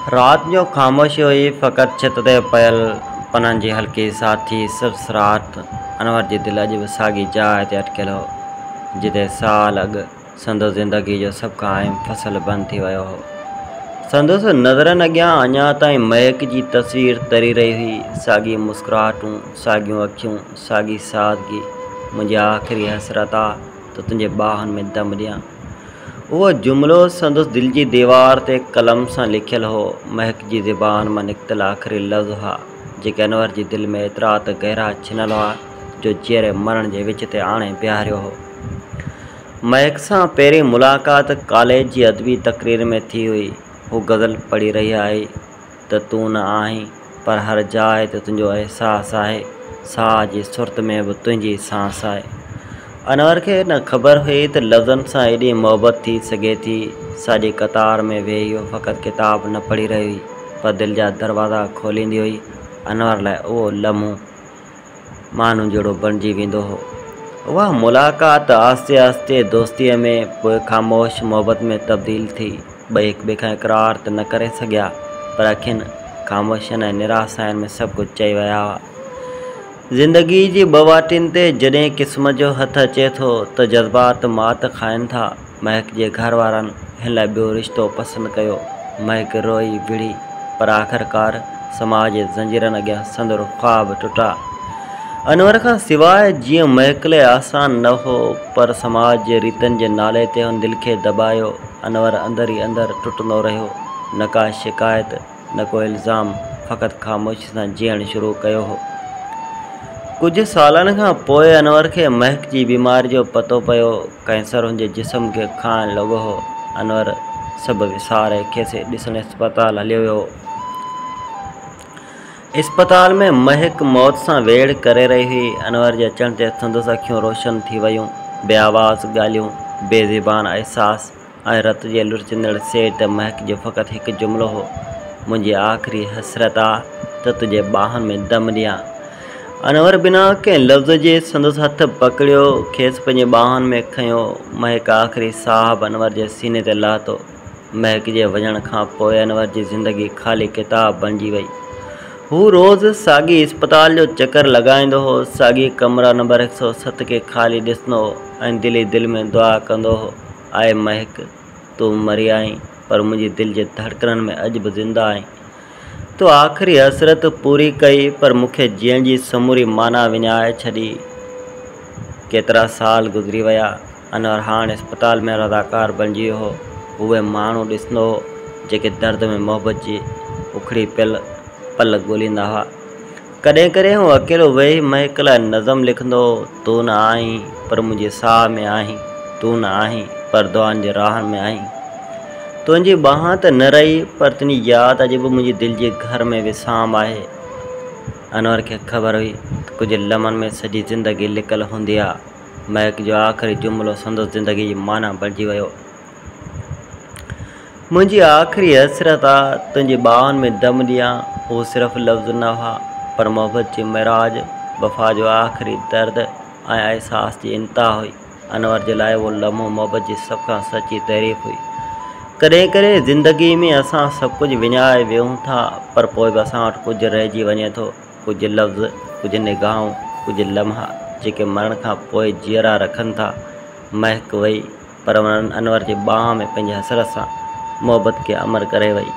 रात जो ख़ामोशी हुई, फ़क़ति छित ते पयल पननि जी हल्की साथी सरसराहट। अनवर जी दिल अॼु बि साॻी जाइ ते अटकियल हो, जिते साल अॻु संदसि ज़िंदगी जो सभ खां अहम फ़सुलु बंदि थी वियो हो। संदसि नज़रनि अॻियां अञा ताईं महक जी तस्वीर तरी रही हुई, साॻी मुस्कुराहटूं, साॻियूं अखियूं, साॻी सादगी। मुंहिंजी आख़िरी हसरत आहे त तुंहिंजे ॿाहनि में दम ॾियां। उहो जुमिलो संदसि दिलि जी दीवार ते कलम सां लिखियलु हो। महक जी ज़बान मां निकितल आख़िरी लफ़्ज़ हुआ जेके अनवर जी दिलि में एतिरा त गहरा छिनल हुआ जो जीअरे मरण जे विच ते आणे बीहारियो हो। महक सां पहिरीं मुलाक़ात कॉलेज जी अदबी तक़रीर में थी हुई। हू गज़ल पढ़ी रही आई त तूं न आहीं, पर हर जाइ ते तुंहिंजो अहसासु आहे, साह जी सुर्त में बि तुंहिंजी सांस आहे। अनवर खे न ख़बर हुई त लफ़्ज़नि सां एॾी मोहबत थी सघे थी। साॼी कतार में वेही इहो फ़क़ति किताब न पढ़ी रही हुई, पर दिलि जा दरवाज़ा खोलींदी हुई। अनवर लाइ उहो लम्हो माण्हू जहिड़ो बणिजी वेंदो हो। उहा मुलाक़ात आहिस्ते आहिस्ते दोस्तीअ में, पोइ ख़ामोश मोहबत में तब्दील थी। ॿई हिक ॿिए खां इक़रार त न करे सघिया, पर अखियुनि, ख़ामोशियुनि ऐं निराशाउनि में सभु कुझु चई विया हुआ। ज़िंदगी जी ॿवाटिन ते जॾहिं क़िस्मत जो हथु अचे थो त जज़्बात मात खाइनि था। महक जे घर वारनि हिन लाइ ॿियो रिश्तो पसंदि कयो। महक रोई विढ़ी, पर आख़िरकार समाज जे ज़ंजीरनि अॻियां संदुर ख़्वाब टुटा। अनवर खां सवाइ जीअं महक लाइ आसान न हो, पर समाज जे रीतनि जे नाले ते हुन दिलि खे दॿायो। अनवर अंदर ई अंदर टुटंदो रहियो। न का शिकायत, न को इल्ज़ाम, फ़क़ति ख़ामोशी सां जीअणु शुरू कयो हो। कुझु सालनि खां पोइ अनवर खे महक जी बीमारी जो पतो पियो। कैंसर हुनजे जिस्म खे खाइण लॻो हो। अनवर सभु विसारे खेसि ॾिसणु इस्पताल हलियो वियो। इस्पताल में महक मौत सां वेड़ करे रही हुई। अनवर जे अचण ते संदसि अखियूं रोशन थी वियूं। बेआवाज़ ॻाल्हियूं, बेज़बान अहसास ऐं रत जे लुड़चंदड़ सेट त महक जो फ़क़ति हिकु जुमिलो हो, मुंहिंजी आख़िरी हसरत आहे त तुंहिंजे ॿाहनि में दम ॾियां। अनवर बिना कंहिं लफ़्ज़ जे संदसि हथु पकड़ियो, खेसि पंहिंजे ॿाहनि में खयो। महक आख़िरी साह बि अनवर जे सीने ते लाथो। महक जे वञण खां पोइ अनवर जी ज़िंदगी ख़ाली किताब बणिजी वई। हू रोज़ु साॻी इस्पताल जो चकर लॻाईंदो हो, साॻी कमरा नंबर 107 खे ख़ाली ॾिसंदो हो ऐं दिलि ई दिलि में दुआ कंदो हो, आए महक, तूं मरी आहीं, पर मुंहिंजी दिलि जे धड़कननि में अॼु बि ज़िंदा आहीं। तो आख़िरी हसरत पूरी कई, पर मूंखे जीअण जी समूरी माना विञाए छॾी। केतिरा साल गुज़री विया। अनवर हाणे इस्पताल में रज़ाकार बणिजी वियो हो। उहे माण्हू ॾिसंदो हो जेके दर्द में मोहबत जी उखड़ी पल ॻोल्हींदा हुआ। कॾहिं कॾहिं हू अकेलो वेही महक लाइ नज़म लिखंदो हो, तूं न आहीं, पर मुंहिंजे साह में आहीं, तूं न आहीं, पर दुआनि जे राहनि में आहीं। तुंहिंजी ॿांह त न रही, पर तुंहिंजी यादि अॼु बि मुंहिंजी दिलि जे घर में विसाम आहे। अनवर खे ख़बर हुई त कुझु लम्हनि में सॼी ज़िंदगी लिकल हूंदी आहे। महक जो आख़िरी जुमिलो संदसि ज़िंदगी जी माना बणिजी वियो। मुंहिंजी आख़िरी हसरत आहे तुंहिंजी ॿाहनि में दम ॾियां। हू सिर्फ़ु लफ़्ज़ न हुआ, पर मोहबत जी मिराज, वफ़ा जो आख़िरी दर्द ऐं अहसास जी इंतिहा हुई। अनवर जे लाइ उहो लम्हो मोहबत जी सभ खां सची तारीफ़ हुई। कॾहिं कॾहिं ज़िंदगी में असां सभु कुझु विञाए वियूं था, पर पोइ बि असां वटि कुझु रहिजी वञे थो, कुझु लफ़्ज़, कुझु निगाहूं, कुझु लम्हा जेके मरण खां पोइ जीअरा रखनि था। महक वई, पर अनवर जे ॿांह में पंहिंजे हसरत सां मोहबत खे अमर करे वई।